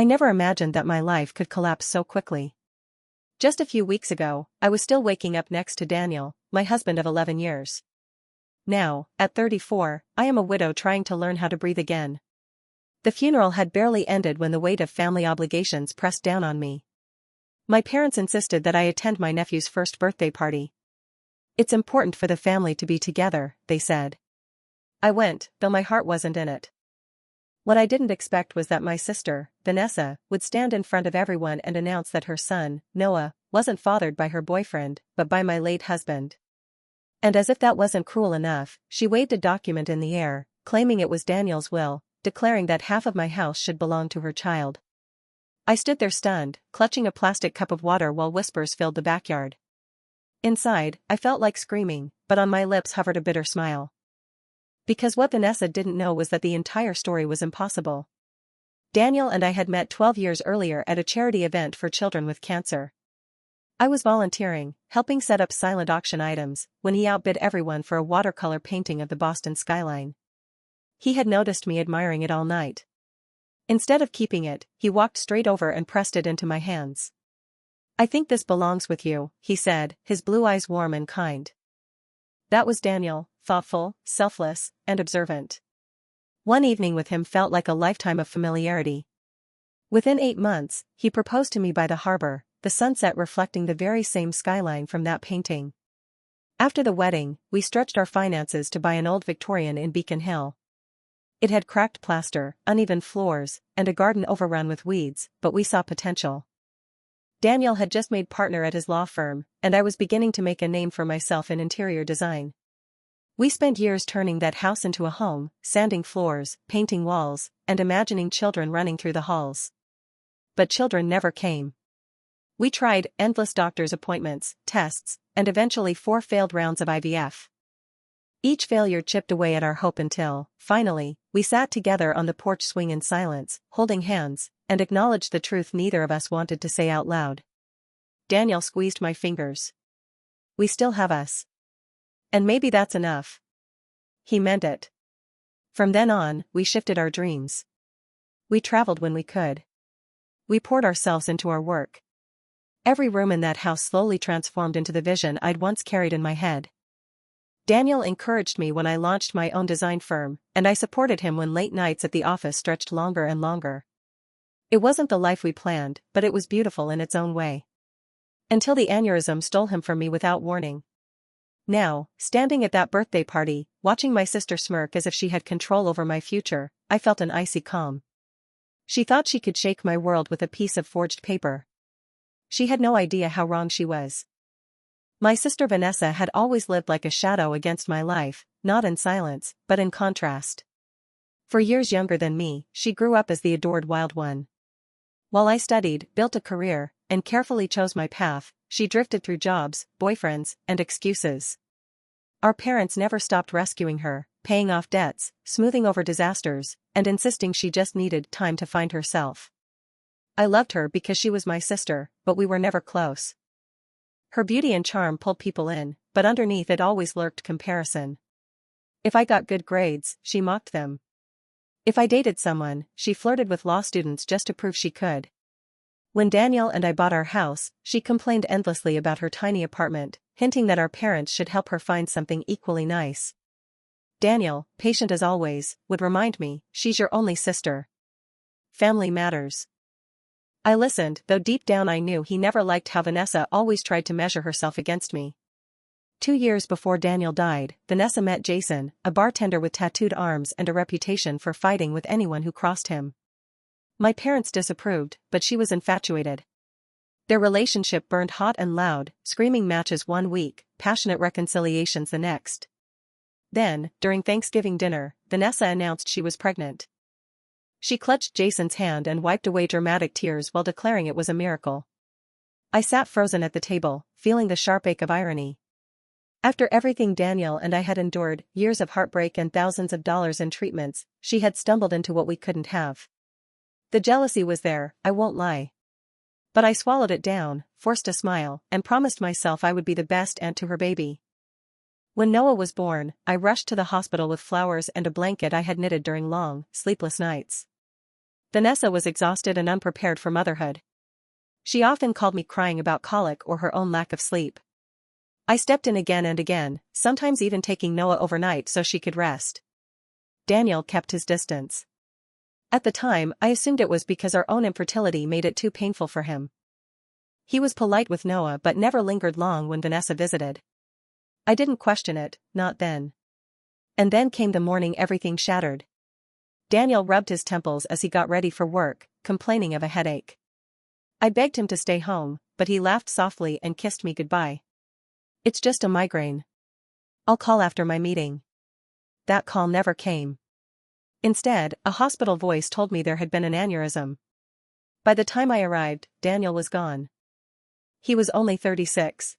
I never imagined that my life could collapse so quickly. Just a few weeks ago, I was still waking up next to Daniel, my husband of 11 years. Now, at 34, I am a widow trying to learn how to breathe again. The funeral had barely ended when the weight of family obligations pressed down on me. My parents insisted that I attend my nephew's first birthday party. It's important for the family to be together, they said. I went, though my heart wasn't in it. What I didn't expect was that my sister, Vanessa, would stand in front of everyone and announce that her son, Noah, wasn't fathered by her boyfriend, but by my late husband. And as if that wasn't cruel enough, she waved a document in the air, claiming it was Daniel's will, declaring that half of my house should belong to her child. I stood there stunned, clutching a plastic cup of water while whispers filled the backyard. Inside, I felt like screaming, but on my lips hovered a bitter smile. Because what Vanessa didn't know was that the entire story was impossible. Daniel and I had met 12 years earlier at a charity event for children with cancer. I was volunteering, helping set up silent auction items, when he outbid everyone for a watercolor painting of the Boston skyline. He had noticed me admiring it all night. Instead of keeping it, he walked straight over and pressed it into my hands. "I think this belongs with you," he said, his blue eyes warm and kind. That was Daniel, thoughtful, selfless, and observant. One evening with him felt like a lifetime of familiarity. Within 8 months, he proposed to me by the harbor, the sunset reflecting the very same skyline from that painting. After the wedding, we stretched our finances to buy an old Victorian in Beacon Hill. It had cracked plaster, uneven floors, and a garden overrun with weeds, but we saw potential. Daniel had just made partner at his law firm, and I was beginning to make a name for myself in interior design. We spent years turning that house into a home, sanding floors, painting walls, and imagining children running through the halls. But children never came. We tried endless doctor's appointments, tests, and eventually 4 failed rounds of IVF. Each failure chipped away at our hope until, finally, we sat together on the porch swing in silence, holding hands, and acknowledged the truth neither of us wanted to say out loud. Daniel squeezed my fingers. "We still have us. And maybe that's enough." He meant it. From then on, we shifted our dreams. We traveled when we could. We poured ourselves into our work. Every room in that house slowly transformed into the vision I'd once carried in my head. Daniel encouraged me when I launched my own design firm, and I supported him when late nights at the office stretched longer and longer. It wasn't the life we planned, but it was beautiful in its own way. Until the aneurysm stole him from me without warning. Now, standing at that birthday party, watching my sister smirk as if she had control over my future, I felt an icy calm. She thought she could shake my world with a piece of forged paper. She had no idea how wrong she was. My sister Vanessa had always lived like a shadow against my life, not in silence, but in contrast. For years younger than me, she grew up as the adored wild one. While I studied, built a career, and carefully chose my path, she drifted through jobs, boyfriends, and excuses. Our parents never stopped rescuing her, paying off debts, smoothing over disasters, and insisting she just needed time to find herself. I loved her because she was my sister, but we were never close. Her beauty and charm pulled people in, but underneath it always lurked comparison. If I got good grades, she mocked them. If I dated someone, she flirted with law students just to prove she could. When Daniel and I bought our house, she complained endlessly about her tiny apartment, hinting that our parents should help her find something equally nice. Daniel, patient as always, would remind me, "She's your only sister. Family matters." I listened, though deep down I knew he never liked how Vanessa always tried to measure herself against me. 2 years before Daniel died, Vanessa met Jason, a bartender with tattooed arms and a reputation for fighting with anyone who crossed him. My parents disapproved, but she was infatuated. Their relationship burned hot and loud, screaming matches one week, passionate reconciliations the next. Then, during Thanksgiving dinner, Vanessa announced she was pregnant. She clutched Jason's hand and wiped away dramatic tears while declaring it was a miracle. I sat frozen at the table, feeling the sharp ache of irony. After everything Daniel and I had endured, years of heartbreak and thousands of dollars in treatments, she had stumbled into what we couldn't have. The jealousy was there, I won't lie. But I swallowed it down, forced a smile, and promised myself I would be the best aunt to her baby. When Noah was born, I rushed to the hospital with flowers and a blanket I had knitted during long, sleepless nights. Vanessa was exhausted and unprepared for motherhood. She often called me crying about colic or her own lack of sleep. I stepped in again and again, sometimes even taking Noah overnight so she could rest. Daniel kept his distance. At the time, I assumed it was because our own infertility made it too painful for him. He was polite with Noah but never lingered long when Vanessa visited. I didn't question it, not then. And then came the morning everything shattered. Daniel rubbed his temples as he got ready for work, complaining of a headache. I begged him to stay home, but he laughed softly and kissed me goodbye. "It's just a migraine. I'll call after my meeting." That call never came. Instead, a hospital voice told me there had been an aneurysm. By the time I arrived, Daniel was gone. He was only 36.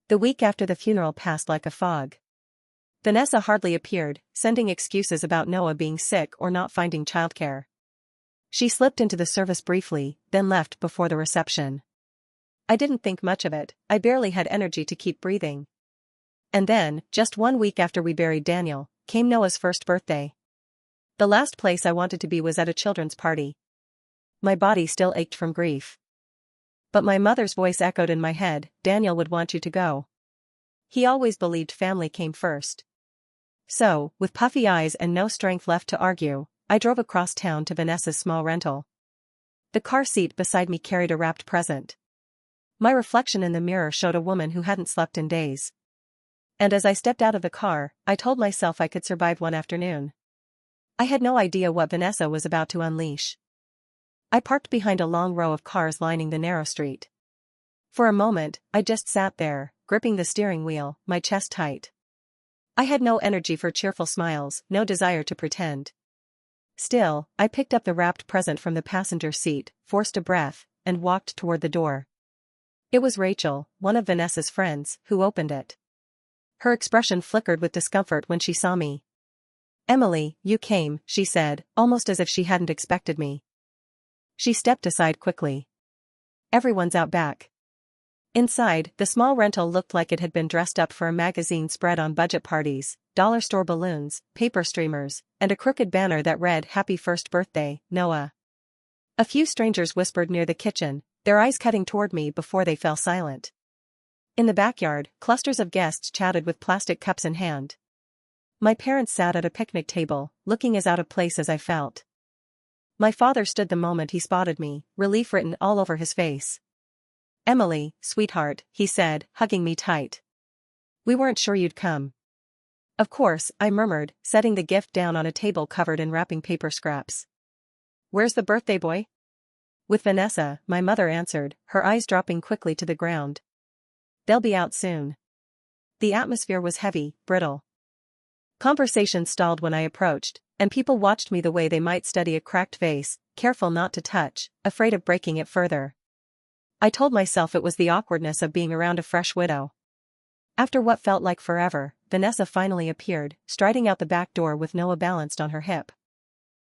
The week after the funeral passed like a fog. Vanessa hardly appeared, sending excuses about Noah being sick or not finding childcare. She slipped into the service briefly, then left before the reception. I didn't think much of it, I barely had energy to keep breathing. And then, just 1 week after we buried Daniel, came Noah's first birthday. The last place I wanted to be was at a children's party. My body still ached from grief. But my mother's voice echoed in my head, "Daniel would want you to go." He always believed family came first. So, with puffy eyes and no strength left to argue, I drove across town to Vanessa's small rental. The car seat beside me carried a wrapped present. My reflection in the mirror showed a woman who hadn't slept in days. And as I stepped out of the car, I told myself I could survive one afternoon. I had no idea what Vanessa was about to unleash. I parked behind a long row of cars lining the narrow street. For a moment, I just sat there, gripping the steering wheel, my chest tight. I had no energy for cheerful smiles, no desire to pretend. Still, I picked up the wrapped present from the passenger seat, forced a breath, and walked toward the door. It was Rachel, one of Vanessa's friends, who opened it. Her expression flickered with discomfort when she saw me. "Emily, you came," she said, almost as if she hadn't expected me. She stepped aside quickly. "Everyone's out back." Inside, the small rental looked like it had been dressed up for a magazine spread on budget parties, dollar store balloons, paper streamers, and a crooked banner that read "Happy First Birthday, Noah." A few strangers whispered near the kitchen, their eyes cutting toward me before they fell silent. In the backyard, clusters of guests chatted with plastic cups in hand. My parents sat at a picnic table, looking as out of place as I felt. My father stood the moment he spotted me, relief written all over his face. "Emily, sweetheart," he said, hugging me tight. "We weren't sure you'd come." "Of course," I murmured, setting the gift down on a table covered in wrapping paper scraps. "Where's the birthday boy?" "With Vanessa," my mother answered, her eyes dropping quickly to the ground. "They'll be out soon." The atmosphere was heavy, brittle. Conversation stalled when I approached, and people watched me the way they might study a cracked vase, careful not to touch, afraid of breaking it further. I told myself it was the awkwardness of being around a fresh widow. After what felt like forever, Vanessa finally appeared, striding out the back door with Noah balanced on her hip.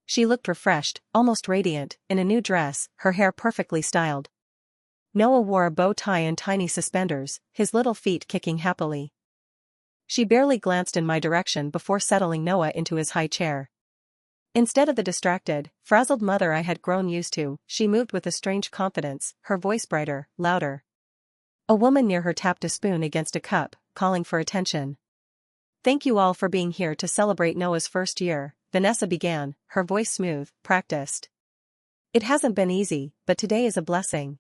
She looked refreshed, almost radiant, in a new dress, her hair perfectly styled. Noah wore a bow tie and tiny suspenders, his little feet kicking happily. She barely glanced in my direction before settling Noah into his high chair. Instead of the distracted, frazzled mother I had grown used to, she moved with a strange confidence, her voice brighter, louder. A woman near her tapped a spoon against a cup, calling for attention. "Thank you all for being here to celebrate Noah's first year," Vanessa began, her voice smooth, practiced. "It hasn't been easy, but today is a blessing."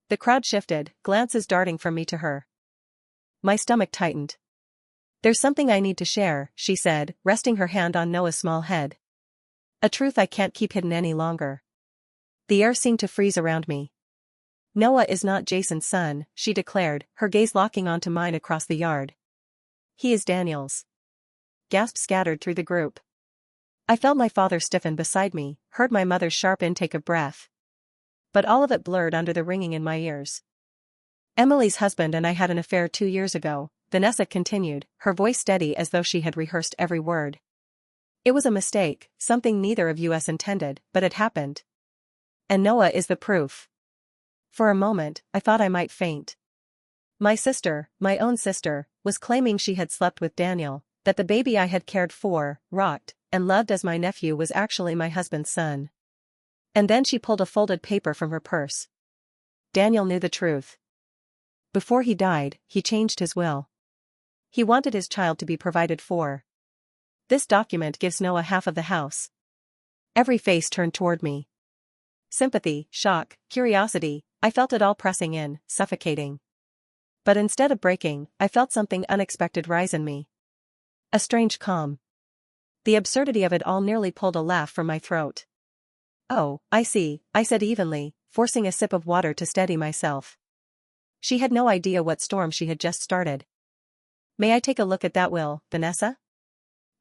The crowd shifted, glances darting from me to her. My stomach tightened. "There's something I need to share," she said, resting her hand on Noah's small head. "A truth I can't keep hidden any longer." The air seemed to freeze around me. "Noah is not Jason's son," she declared, her gaze locking onto mine across the yard. "He is Daniel's." Gasps scattered through the group. I felt my father stiffen beside me, heard my mother's sharp intake of breath. But all of it blurred under the ringing in my ears. "Emily's husband and I had an affair 2 years ago," Vanessa continued, her voice steady as though she had rehearsed every word. "It was a mistake, something neither of us intended, but it happened. And Noah is the proof." For a moment, I thought I might faint. My sister, my own sister, was claiming she had slept with Daniel, that the baby I had cared for, rocked, and loved as my nephew was actually my husband's son. And then she pulled a folded paper from her purse. Daniel knew the truth. Before he died, he changed his will. He wanted his child to be provided for. This document gives Noah half of the house. Every face turned toward me. Sympathy, shock, curiosity, I felt it all pressing in, suffocating. But instead of breaking, I felt something unexpected rise in me. A strange calm. The absurdity of it all nearly pulled a laugh from my throat. "Oh, I see," I said evenly, forcing a sip of water to steady myself. She had no idea what storm she had just started. "May I take a look at that will, Vanessa?"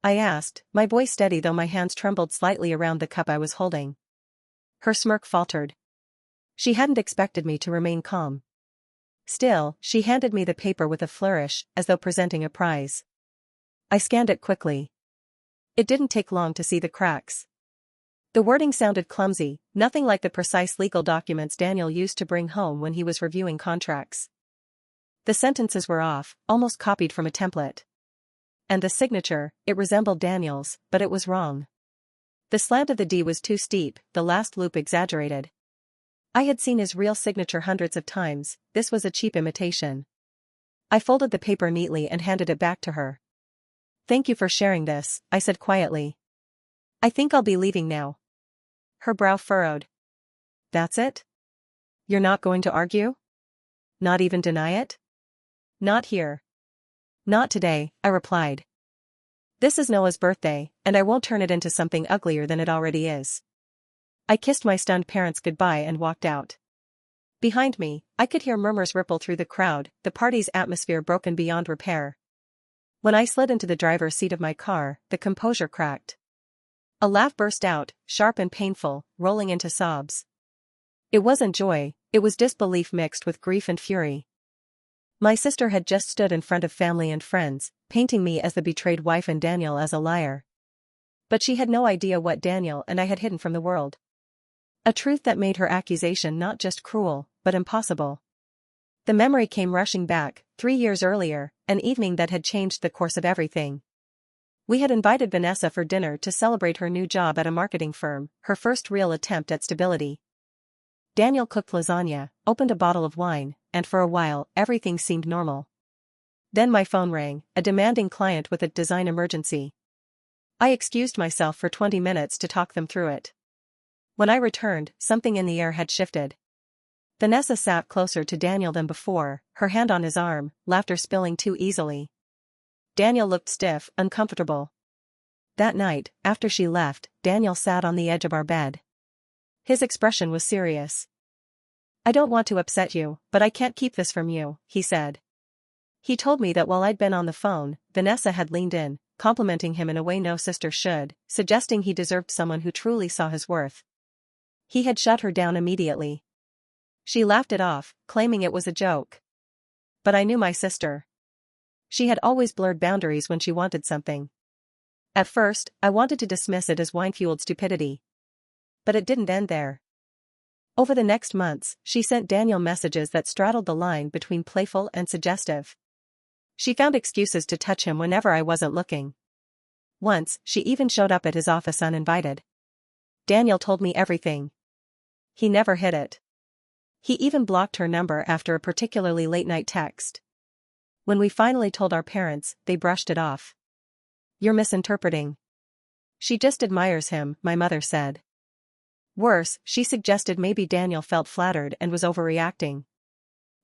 I asked, my voice steady though my hands trembled slightly around the cup I was holding. Her smirk faltered. She hadn't expected me to remain calm. Still, she handed me the paper with a flourish, as though presenting a prize. I scanned it quickly. It didn't take long to see the cracks. The wording sounded clumsy, nothing like the precise legal documents Daniel used to bring home when he was reviewing contracts. The sentences were off, almost copied from a template. And the signature, it resembled Daniel's, but it was wrong. The slant of the D was too steep, the last loop exaggerated. I had seen his real signature hundreds of times, this was a cheap imitation. I folded the paper neatly and handed it back to her. "Thank you for sharing this," I said quietly. "I think I'll be leaving now." Her brow furrowed. "That's it? You're not going to argue? Not even deny it?" "Not here. Not today," I replied. "This is Noah's birthday, and I won't turn it into something uglier than it already is." I kissed my stunned parents goodbye and walked out. Behind me, I could hear murmurs ripple through the crowd, the party's atmosphere broken beyond repair. When I slid into the driver's seat of my car, the composure cracked. A laugh burst out, sharp and painful, rolling into sobs. It wasn't joy, it was disbelief mixed with grief and fury. My sister had just stood in front of family and friends, painting me as the betrayed wife and Daniel as a liar. But she had no idea what Daniel and I had hidden from the world. A truth that made her accusation not just cruel, but impossible. The memory came rushing back, 3 years earlier, an evening that had changed the course of everything. We had invited Vanessa for dinner to celebrate her new job at a marketing firm, her first real attempt at stability. Daniel cooked lasagna, opened a bottle of wine, and for a while, everything seemed normal. Then my phone rang, a demanding client with a design emergency. I excused myself for 20 minutes to talk them through it. When I returned, something in the air had shifted. Vanessa sat closer to Daniel than before, her hand on his arm, laughter spilling too easily. Daniel looked stiff, uncomfortable. That night, after she left, Daniel sat on the edge of our bed. His expression was serious. "I don't want to upset you, but I can't keep this from you," he said. He told me that while I'd been on the phone, Vanessa had leaned in, complimenting him in a way no sister should, suggesting he deserved someone who truly saw his worth. He had shut her down immediately. She laughed it off, claiming it was a joke. But I knew my sister. She had always blurred boundaries when she wanted something. At first, I wanted to dismiss it as wine-fueled stupidity. But it didn't end there. Over the next months, she sent Daniel messages that straddled the line between playful and suggestive. She found excuses to touch him whenever I wasn't looking. Once, she even showed up at his office uninvited. Daniel told me everything. He never hid it. He even blocked her number after a particularly late-night text. When we finally told our parents, they brushed it off. "You're misinterpreting. She just admires him," my mother said. Worse, she suggested maybe Daniel felt flattered and was overreacting.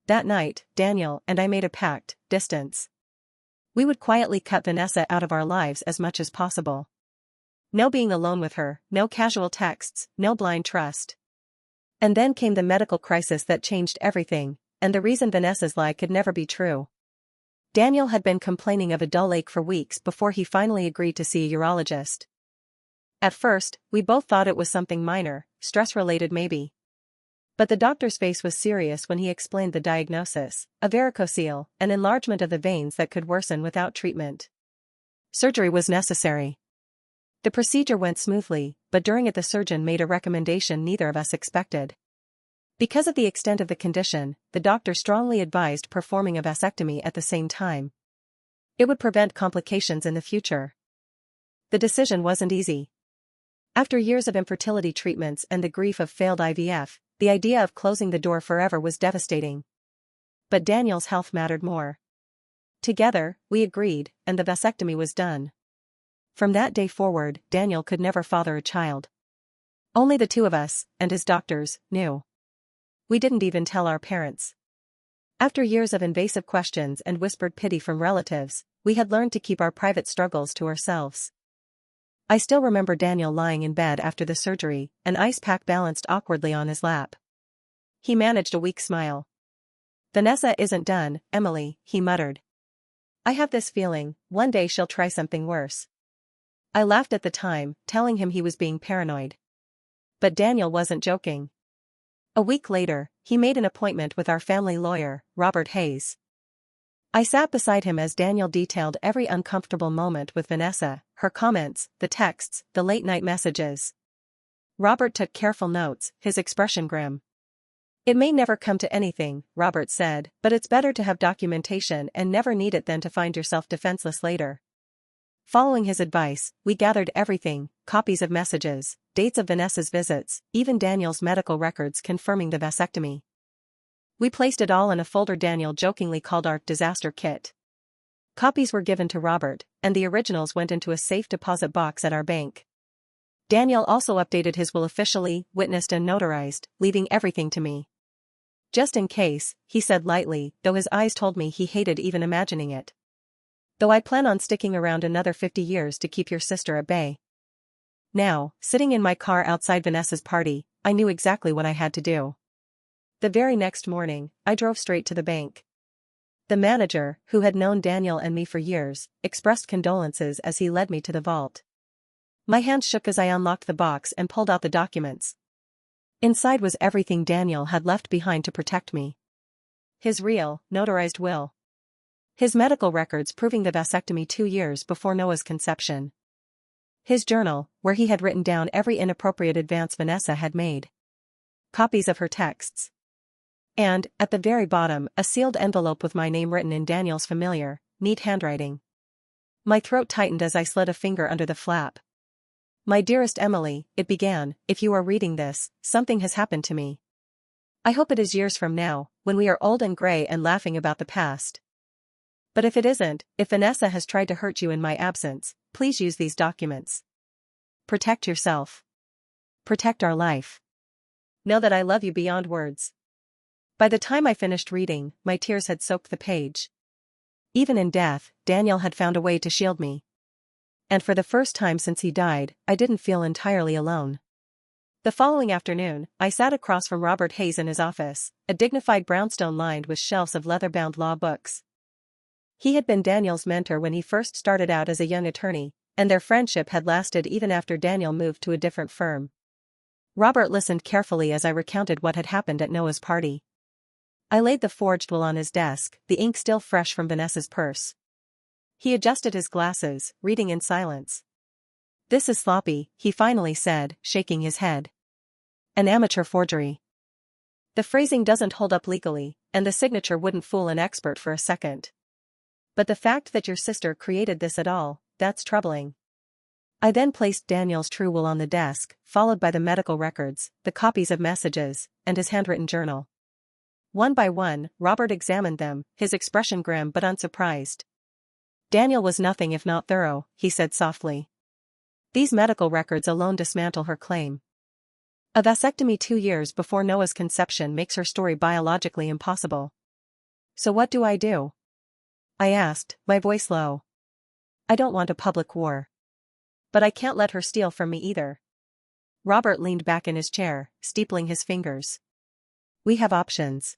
That night, Daniel and I made a pact: distance. We would quietly cut Vanessa out of our lives as much as possible. No being alone with her, no casual texts, no blind trust. And then came the medical crisis that changed everything, and the reason Vanessa's lie could never be true. Daniel had been complaining of a dull ache for weeks before he finally agreed to see a urologist. At first, we both thought it was something minor, stress-related maybe. But the doctor's face was serious when he explained the diagnosis: a varicocele, an enlargement of the veins that could worsen without treatment. Surgery was necessary. The procedure went smoothly, but during it the surgeon made a recommendation neither of us expected. Because of the extent of the condition, the doctor strongly advised performing a vasectomy at the same time. It would prevent complications in the future. The decision wasn't easy. After years of infertility treatments and the grief of failed IVF, the idea of closing the door forever was devastating. But Daniel's health mattered more. Together, we agreed, and the vasectomy was done. From that day forward, Daniel could never father a child. Only the two of us, and his doctors, knew. We didn't even tell our parents. After years of invasive questions and whispered pity from relatives, we had learned to keep our private struggles to ourselves. I still remember Daniel lying in bed after the surgery, an ice pack balanced awkwardly on his lap. He managed a weak smile. "Vanessa isn't done, Emily," he muttered. "I have this feeling, one day she'll try something worse." I laughed at the time, telling him he was being paranoid. But Daniel wasn't joking. A week later, he made an appointment with our family lawyer, Robert Hayes. I sat beside him as Daniel detailed every uncomfortable moment with Vanessa, her comments, the texts, the late-night messages. Robert took careful notes, his expression grim. "It may never come to anything," Robert said, "but it's better to have documentation and never need it than to find yourself defenseless later." Following his advice, we gathered everything: copies of messages, dates of Vanessa's visits, even Daniel's medical records confirming the vasectomy. We placed it all in a folder Daniel jokingly called our disaster kit. Copies were given to Robert, and the originals went into a safe deposit box at our bank. Daniel also updated his will officially, witnessed and notarized, leaving everything to me. "Just in case," he said lightly, though his eyes told me he hated even imagining it. "Though I plan on sticking around another 50 years to keep your sister at bay." Now, sitting in my car outside Vanessa's party, I knew exactly what I had to do. The very next morning, I drove straight to the bank. The manager, who had known Daniel and me for years, expressed condolences as he led me to the vault. My hands shook as I unlocked the box and pulled out the documents. Inside was everything Daniel had left behind to protect me. His real, notarized will. His medical records proving the vasectomy 2 years before Noah's conception. His journal, where he had written down every inappropriate advance Vanessa had made. Copies of her texts. And, at the very bottom, a sealed envelope with my name written in Daniel's familiar, neat handwriting. My throat tightened as I slid a finger under the flap. "My dearest Emily," it began, "if you are reading this, something has happened to me. I hope it is years from now, when we are old and gray and laughing about the past. But if it isn't, if Vanessa has tried to hurt you in my absence, please use these documents. Protect yourself. Protect our life. Know that I love you beyond words." By the time I finished reading, my tears had soaked the page. Even in death, Daniel had found a way to shield me. And for the first time since he died, I didn't feel entirely alone. The following afternoon, I sat across from Robert Hayes in his office, a dignified brownstone lined with shelves of leather-bound law books. He had been Daniel's mentor when he first started out as a young attorney, and their friendship had lasted even after Daniel moved to a different firm. Robert listened carefully as I recounted what had happened at Noah's party. I laid the forged will on his desk, the ink still fresh from Vanessa's purse. He adjusted his glasses, reading in silence. "This is sloppy," he finally said, shaking his head. "An amateur forgery. The phrasing doesn't hold up legally, and the signature wouldn't fool an expert for a second. But the fact that your sister created this at all, that's troubling." I then placed Daniel's true will on the desk, followed by the medical records, the copies of messages, and his handwritten journal. One by one, Robert examined them, his expression grim but unsurprised. "Daniel was nothing if not thorough," he said softly. "These medical records alone dismantle her claim. A vasectomy 2 years before Noah's conception makes her story biologically impossible. So what do I do?" I asked, my voice low. "I don't want a public war. But I can't let her steal from me either." Robert leaned back in his chair, steepling his fingers. "We have options.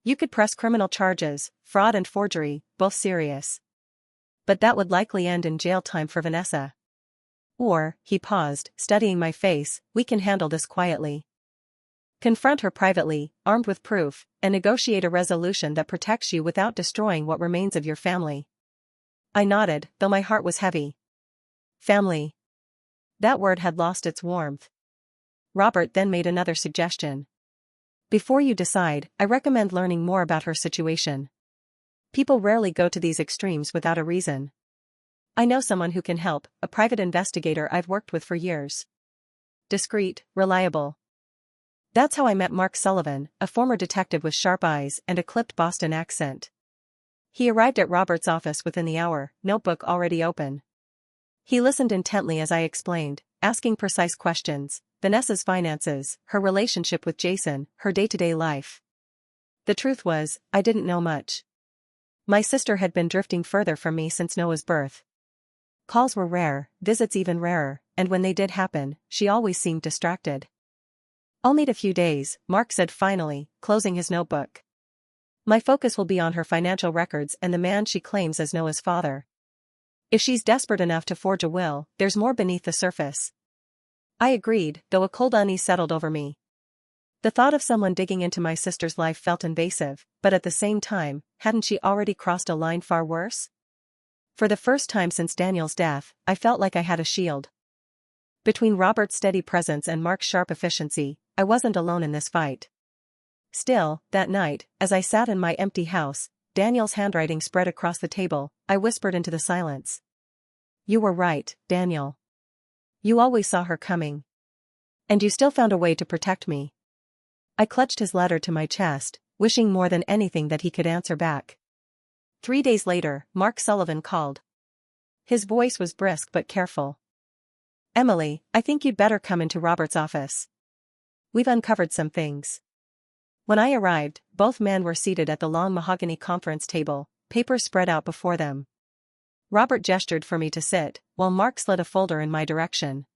You could press criminal charges, fraud and forgery, both serious. But that would likely end in jail time for Vanessa. Or," he paused, studying my face, "we can handle this quietly. Confront her privately, armed with proof, and negotiate a resolution that protects you without destroying what remains of your family." I nodded, though my heart was heavy. Family. That word had lost its warmth. Robert then made another suggestion. "Before you decide, I recommend learning more about her situation. People rarely go to these extremes without a reason. I know someone who can help, a private investigator I've worked with for years." discreet, reliable. That's how I met Mark Sullivan, a former detective with sharp eyes and a clipped Boston accent. He arrived at Robert's office within the hour, notebook already open. He listened intently as I explained, asking precise questions: Vanessa's finances, her relationship with Jason, her day-to-day life. The truth was, I didn't know much. My sister had been drifting further from me since Noah's birth. Calls were rare, visits even rarer, and when they did happen, she always seemed distracted. "I'll need a few days," Mark said finally, closing his notebook. "My focus will be on her financial records and the man she claims as Noah's father. If she's desperate enough to forge a will, there's more beneath the surface." I agreed, though a cold unease settled over me. The thought of someone digging into my sister's life felt invasive, but at the same time, hadn't she already crossed a line far worse? For the first time since Daniel's death, I felt like I had a shield. Between Robert's steady presence and Mark's sharp efficiency, I wasn't alone in this fight. Still, that night, as I sat in my empty house, Daniel's handwriting spread across the table, I whispered into the silence. "You were right, Daniel. You always saw her coming. And you still found a way to protect me." I clutched his letter to my chest, wishing more than anything that he could answer back. 3 days later, Mark Sullivan called. His voice was brisk but careful. "Emily, I think you'd better come into Robert's office. We've uncovered some things." When I arrived, both men were seated at the long mahogany conference table, papers spread out before them. Robert gestured for me to sit, while Mark slid a folder in my direction.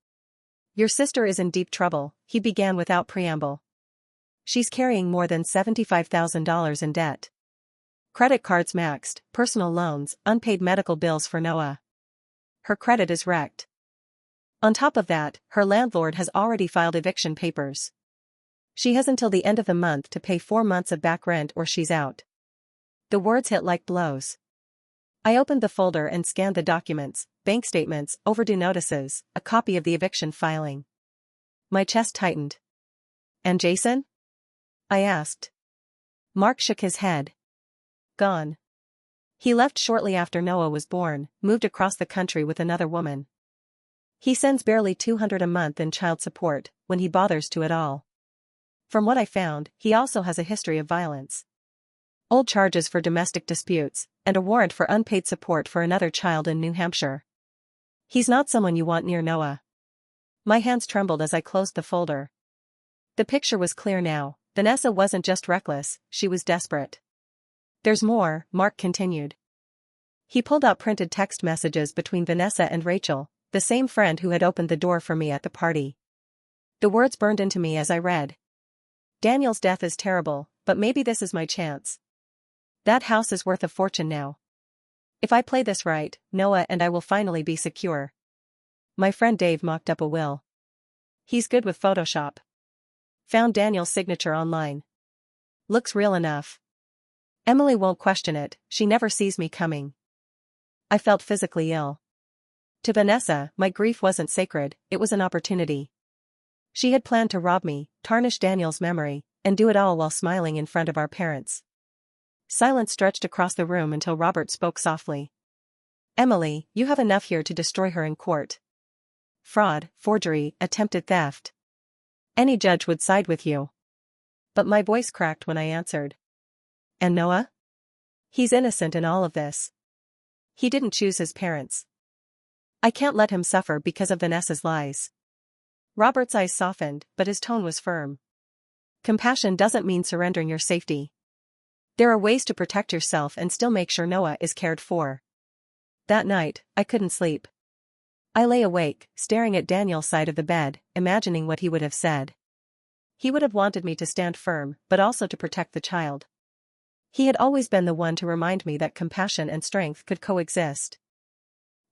"Your sister is in deep trouble," he began without preamble. "She's carrying more than $75,000 in debt. Credit cards maxed, personal loans, unpaid medical bills for Noah. Her credit is wrecked. On top of that, her landlord has already filed eviction papers. She has until the end of the month to pay 4 months of back rent or she's out." The words hit like blows. I opened the folder and scanned the documents: bank statements, overdue notices, a copy of the eviction filing. My chest tightened. "And Jason?" I asked. Mark shook his head. "Gone. He left shortly after Noah was born, moved across the country with another woman. He sends barely $200 a month in child support, when he bothers to at all. From what I found, he also has a history of violence. Old charges for domestic disputes, and a warrant for unpaid support for another child in New Hampshire. He's not someone you want near Noah." My hands trembled as I closed the folder. The picture was clear now. Vanessa wasn't just reckless, she was desperate. "There's more," Mark continued. He pulled out printed text messages between Vanessa and Rachel, the same friend who had opened the door for me at the party. The words burned into me as I read. "Daniel's death is terrible, but maybe this is my chance. That house is worth a fortune now. If I play this right, Noah and I will finally be secure." My friend Dave mocked up a will. He's good with Photoshop. Found Daniel's signature online. Looks real enough. Emily won't question it, she never sees me coming. I felt physically ill. To Vanessa, my grief wasn't sacred, it was an opportunity. She had planned to rob me, tarnish Daniel's memory, and do it all while smiling in front of our parents. Silence stretched across the room until Robert spoke softly. "Emily, you have enough here to destroy her in court. Fraud, forgery, attempted theft. Any judge would side with you." But my voice cracked when I answered. "And Noah? He's innocent in all of this. He didn't choose his parents. I can't let him suffer because of Vanessa's lies." Robert's eyes softened, but his tone was firm. "Compassion doesn't mean surrendering your safety. There are ways to protect yourself and still make sure Noah is cared for." That night, I couldn't sleep. I lay awake, staring at Daniel's side of the bed, imagining what he would have said. He would have wanted me to stand firm, but also to protect the child. He had always been the one to remind me that compassion and strength could coexist.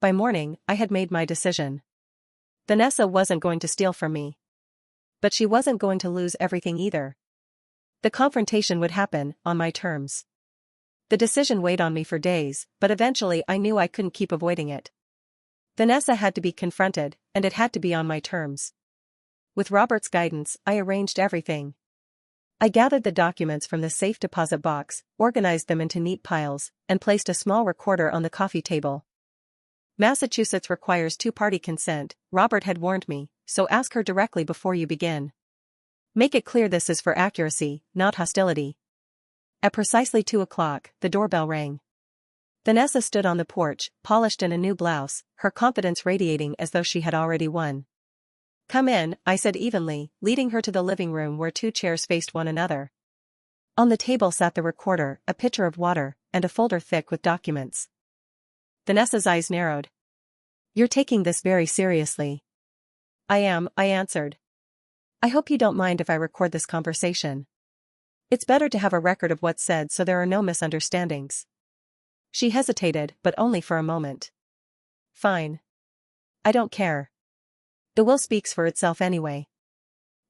By morning, I had made my decision. Vanessa wasn't going to steal from me. But she wasn't going to lose everything either. The confrontation would happen, on my terms. The decision weighed on me for days, but eventually I knew I couldn't keep avoiding it. Vanessa had to be confronted, and it had to be on my terms. With Robert's guidance, I arranged everything. I gathered the documents from the safe deposit box, organized them into neat piles, and placed a small recorder on the coffee table. Massachusetts requires two-party consent, Robert had warned me, so ask her directly before you begin. Make it clear this is for accuracy, not hostility. At precisely 2 o'clock, the doorbell rang. Vanessa stood on the porch, polished in a new blouse, her confidence radiating as though she had already won. "Come in," I said evenly, leading her to the living room where 2 chairs faced one another. On the table sat the recorder, a pitcher of water, and a folder thick with documents. Vanessa's eyes narrowed. "You're taking this very seriously." "I am," I answered. "I hope you don't mind if I record this conversation. It's better to have a record of what's said so there are no misunderstandings." She hesitated, but only for a moment. "Fine. I don't care. The will speaks for itself anyway."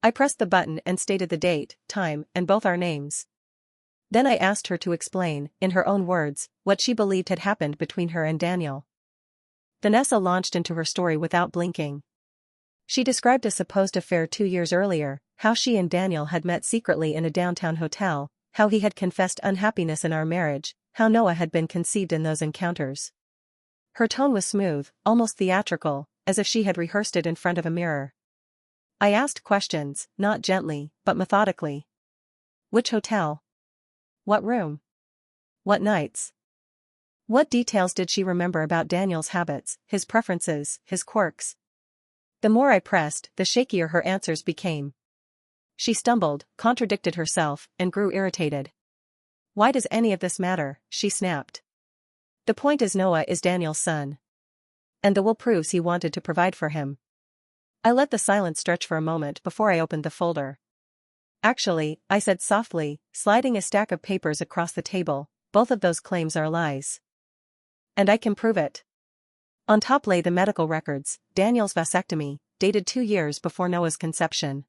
I pressed the button and stated the date, time, and both our names. Then I asked her to explain, in her own words, what she believed had happened between her and Daniel. Vanessa launched into her story without blinking. She described a supposed affair 2 years earlier, how she and Daniel had met secretly in a downtown hotel, how he had confessed unhappiness in our marriage, how Noah had been conceived in those encounters. Her tone was smooth, almost theatrical, as if she had rehearsed it in front of a mirror. I asked questions, not gently, but methodically. Which hotel? What room? What nights? What details did she remember about Daniel's habits, his preferences, his quirks? The more I pressed, the shakier her answers became. She stumbled, contradicted herself, and grew irritated. "Why does any of this matter?" she snapped. "The point is Noah is Daniel's son. And the will proves he wanted to provide for him." I let the silence stretch for a moment before I opened the folder. "Actually," I said softly, sliding a stack of papers across the table, "both of those claims are lies. And I can prove it." On top lay the medical records, Daniel's vasectomy, dated 2 years before Noah's conception.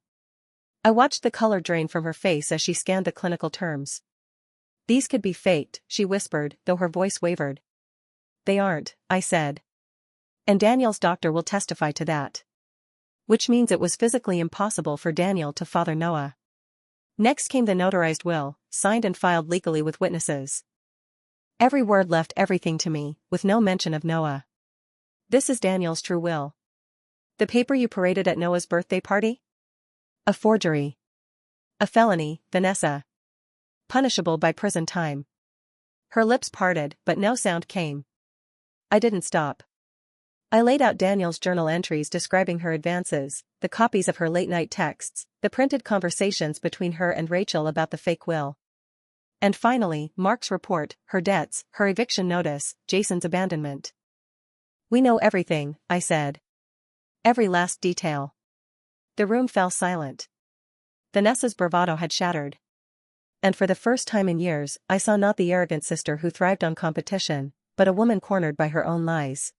I watched the color drain from her face as she scanned the clinical terms. "These could be faked," she whispered, though her voice wavered. "They aren't," I said. "And Daniel's doctor will testify to that. Which means it was physically impossible for Daniel to father Noah." Next came the notarized will, signed and filed legally with witnesses. Every word left everything to me, with no mention of Noah. "This is Daniel's true will. The paper you paraded at Noah's birthday party? A forgery. A felony, Vanessa. Punishable by prison time." Her lips parted, but no sound came. I didn't stop. I laid out Daniel's journal entries describing her advances, the copies of her late-night texts, the printed conversations between her and Rachel about the fake will. And finally, Mark's report, her debts, her eviction notice, Jason's abandonment. "We know everything," I said. "Every last detail." The room fell silent. Vanessa's bravado had shattered. And for the first time in years, I saw not the arrogant sister who thrived on competition, but a woman cornered by her own lies.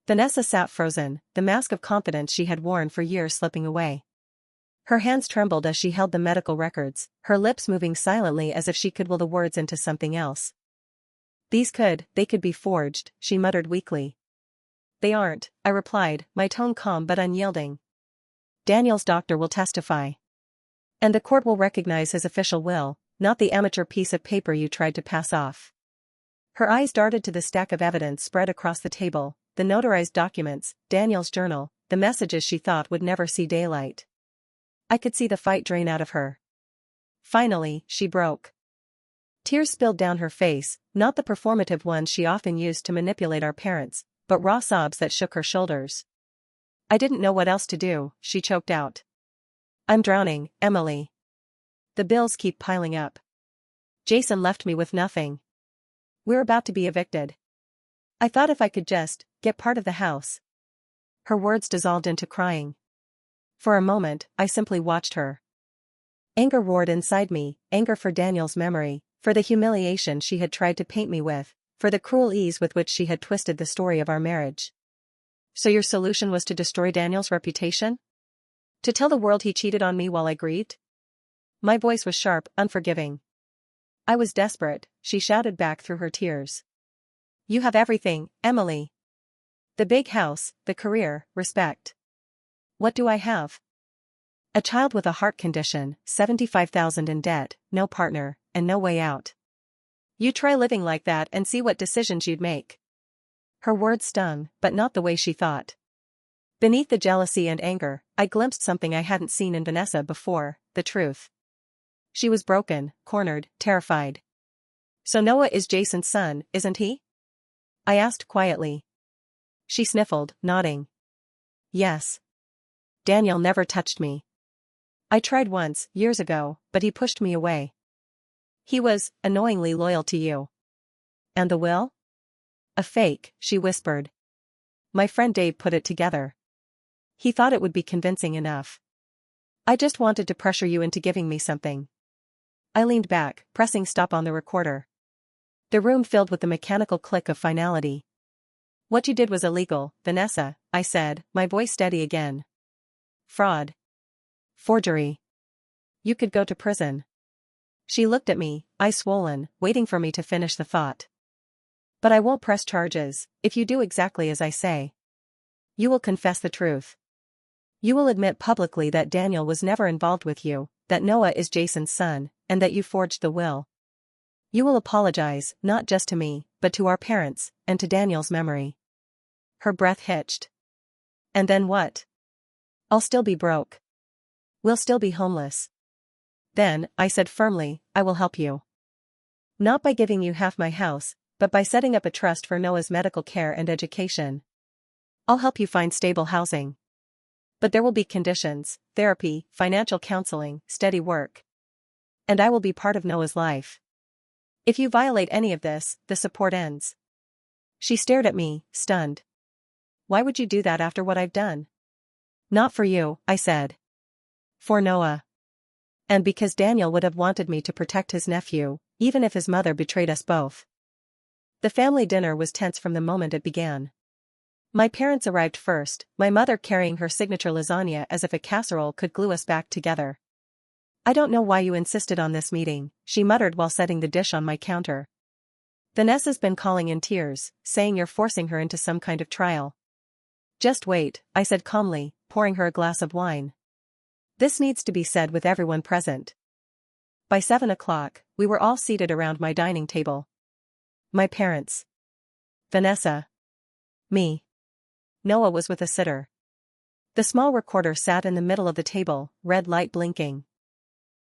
Vanessa sat frozen, the mask of confidence she had worn for years slipping away. Her hands trembled as she held the medical records, her lips moving silently as if she could will the words into something else. They could be forged," she muttered weakly. "They aren't," I replied, my tone calm but unyielding. "Daniel's doctor will testify. And the court will recognize his official will, not the amateur piece of paper you tried to pass off." Her eyes darted to the stack of evidence spread across the table, the notarized documents, Daniel's journal, the messages she thought would never see daylight. I could see the fight drain out of her. Finally, she broke. Tears spilled down her face, not the performative ones she often used to manipulate our parents, but raw sobs that shook her shoulders. "I didn't know what else to do," she choked out. "I'm drowning, Emily. The bills keep piling up. Jason left me with nothing. We're about to be evicted. I thought if I could just get part of the house." Her words dissolved into crying. For a moment, I simply watched her. Anger roared inside me, anger for Daniel's memory, for the humiliation she had tried to paint me with, for the cruel ease with which she had twisted the story of our marriage. "So your solution was to destroy Daniel's reputation? To tell the world he cheated on me while I grieved?" My voice was sharp, unforgiving. "I was desperate," she shouted back through her tears. "You have everything, Emily. The big house, the career, respect. What do I have? A child with a heart condition, 75,000 in debt, no partner, and no way out. You try living like that and see what decisions you'd make." Her words stung, but not the way she thought. Beneath the jealousy and anger, I glimpsed something I hadn't seen in Vanessa before, the truth. She was broken, cornered, terrified. "So Noah is Jason's son, isn't he?" I asked quietly. She sniffled, nodding. "Yes. Daniel never touched me. I tried once, years ago, but he pushed me away. He was annoyingly loyal to you." "And the will?" "A fake," she whispered. "My friend Dave put it together. He thought it would be convincing enough. I just wanted to pressure you into giving me something." I leaned back, pressing stop on the recorder. The room filled with the mechanical click of finality. "What you did was illegal, Vanessa," I said, my voice steady again. "Fraud. Forgery. You could go to prison." She looked at me, eyes swollen, waiting for me to finish the thought. "But I won't press charges, if you do exactly as I say. You will confess the truth. You will admit publicly that Daniel was never involved with you, that Noah is Jason's son, and that you forged the will. You will apologize, not just to me, but to our parents, and to Daniel's memory." Her breath hitched. "And then what?" "I'll still be broke. We'll still be homeless. Then," I said firmly, "I will help you. Not by giving you half my house, but by setting up a trust for Noah's medical care and education. I'll help you find stable housing. But there will be conditions, therapy, financial counseling, steady work. And I will be part of Noah's life. If you violate any of this, the support ends." She stared at me, stunned. "Why would you do that after what I've done?" "Not for you," I said. "For Noah. And because Daniel would have wanted me to protect his nephew, even if his mother betrayed us both." The family dinner was tense from the moment it began. My parents arrived first, my mother carrying her signature lasagna as if a casserole could glue us back together. "I don't know why you insisted on this meeting," she muttered while setting the dish on my counter. "Vanessa's been calling in tears, saying you're forcing her into some kind of trial." "Just wait," I said calmly, pouring her a glass of wine. "This needs to be said with everyone present." By 7 o'clock, we were all seated around my dining table. My parents. Vanessa. Me. Noah was with a sitter. The small recorder sat in the middle of the table, red light blinking.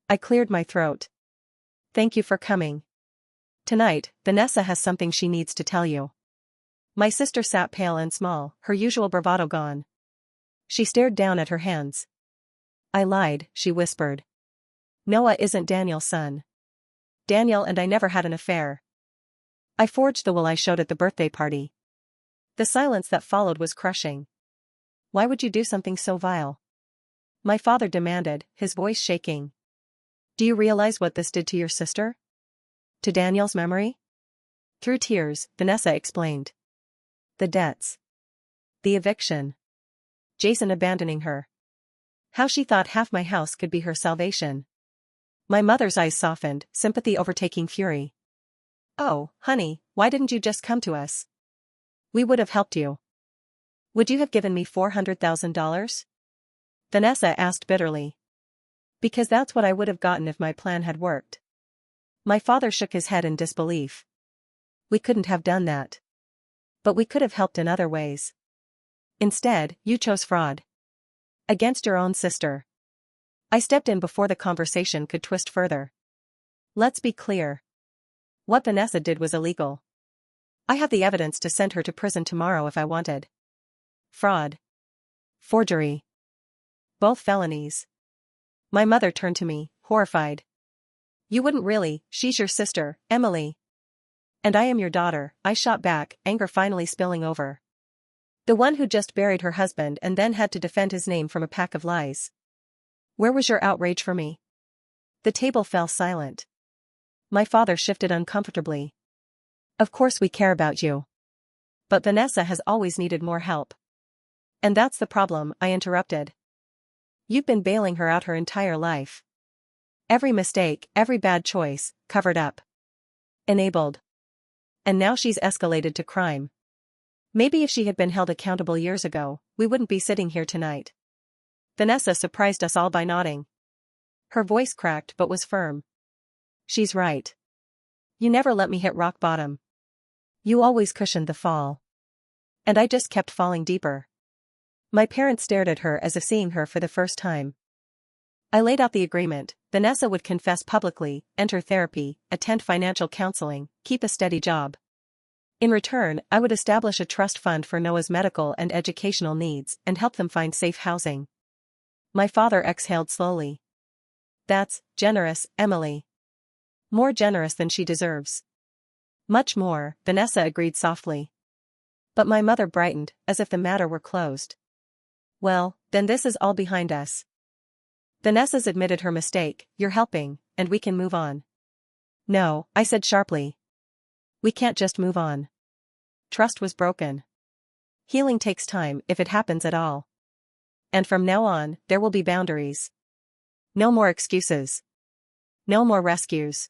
I cleared my throat. "Thank you for coming. Tonight, Vanessa has something she needs to tell you." My sister sat pale and small, her usual bravado gone. She stared down at her hands. "I lied," she whispered. "Noah isn't Daniel's son. Daniel and I never had an affair. I forged the will I showed at the birthday party." The silence that followed was crushing. "Why would you do something so vile?" my father demanded, his voice shaking. "Do you realize what this did to your sister? To Daniel's memory?" Through tears, Vanessa explained. The debts. The eviction. Jason abandoning her. How she thought half my house could be her salvation. My mother's eyes softened, sympathy overtaking fury. "Oh, honey, why didn't you just come to us? We would have helped you." "Would you have given me $400,000? Vanessa asked bitterly. "Because that's what I would have gotten if my plan had worked." My father shook his head in disbelief. "We couldn't have done that. But we could have helped in other ways. Instead, you chose fraud. Against your own sister." I stepped in before the conversation could twist further. "Let's be clear. What Vanessa did was illegal. I have the evidence to send her to prison tomorrow if I wanted. Fraud. Forgery. Both felonies." My mother turned to me, horrified. "You wouldn't really, she's your sister, Emily." "And I am your daughter," I shot back, anger finally spilling over. "The one who just buried her husband and then had to defend his name from a pack of lies. Where was your outrage for me?" The table fell silent. My father shifted uncomfortably. "Of course we care about you. But Vanessa has always needed more help." "And that's the problem," I interrupted. "You've been bailing her out her entire life. Every mistake, every bad choice, covered up. Enabled. And now she's escalated to crime. Maybe if she had been held accountable years ago, we wouldn't be sitting here tonight." Vanessa surprised us all by nodding. Her voice cracked but was firm. "She's right. You never let me hit rock bottom. You always cushioned the fall. And I just kept falling deeper. My parents stared at her as if seeing her for the first time. I laid out the agreement. Vanessa would confess publicly, enter therapy, attend financial counseling, keep a steady job. In return, I would establish a trust fund for Noah's medical and educational needs and help them find safe housing. My father exhaled slowly. That's generous, Emily. More generous than she deserves. Much more, Vanessa agreed softly. But my mother brightened, as if the matter were closed. Well, then this is all behind us. Vanessa's admitted her mistake, you're helping, and we can move on. No, I said sharply. We can't just move on. Trust was broken. Healing takes time if it happens at all. And from now on, there will be boundaries. No more excuses. No more rescues.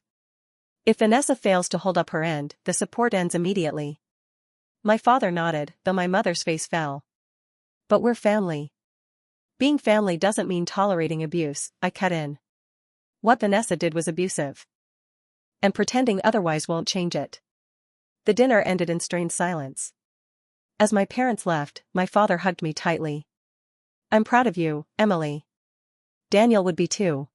If Vanessa fails to hold up her end, the support ends immediately. My father nodded, though my mother's face fell. But we're family. Being family doesn't mean tolerating abuse, I cut in. What Vanessa did was abusive. And pretending otherwise won't change it. The dinner ended in strained silence. As my parents left, my father hugged me tightly. I'm proud of you, Emily. Daniel would be too.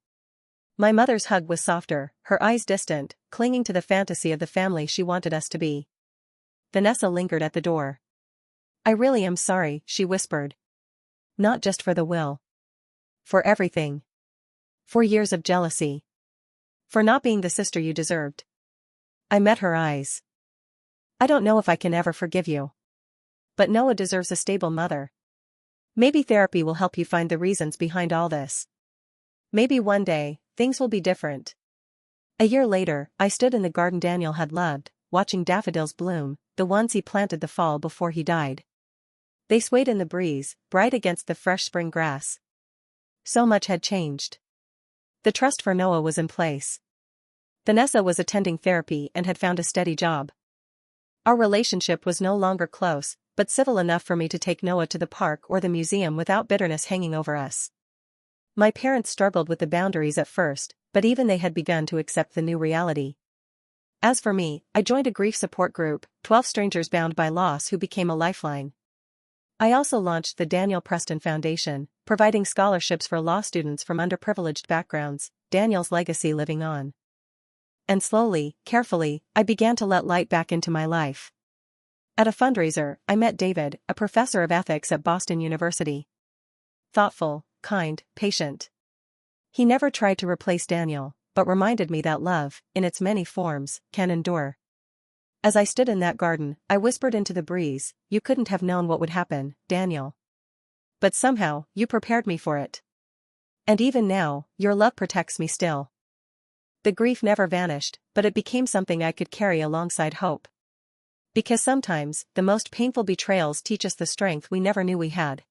My mother's hug was softer, her eyes distant, clinging to the fantasy of the family she wanted us to be. Vanessa lingered at the door. I really am sorry, she whispered. Not just for the will. For everything. For years of jealousy. For not being the sister you deserved. I met her eyes. I don't know if I can ever forgive you. But Noah deserves a stable mother. Maybe therapy will help you find the reasons behind all this. Maybe one day, things will be different. A year later, I stood in the garden Daniel had loved, watching daffodils bloom, the ones he planted the fall before he died. They swayed in the breeze, bright against the fresh spring grass. So much had changed. The trust for Noah was in place. Vanessa was attending therapy and had found a steady job. Our relationship was no longer close, but civil enough for me to take Noah to the park or the museum without bitterness hanging over us. My parents struggled with the boundaries at first, but even they had begun to accept the new reality. As for me, I joined a grief support group, 12 strangers bound by loss who became a lifeline. I also launched the Daniel Preston Foundation, providing scholarships for law students from underprivileged backgrounds, Daniel's legacy living on. And slowly, carefully, I began to let light back into my life. At a fundraiser, I met David, a professor of ethics at Boston University. Thoughtful, kind, patient. He never tried to replace Daniel, but reminded me that love, in its many forms, can endure. As I stood in that garden, I whispered into the breeze, you couldn't have known what would happen, Daniel. But somehow, you prepared me for it. And even now, your love protects me still. The grief never vanished, but it became something I could carry alongside hope. Because sometimes, the most painful betrayals teach us the strength we never knew we had.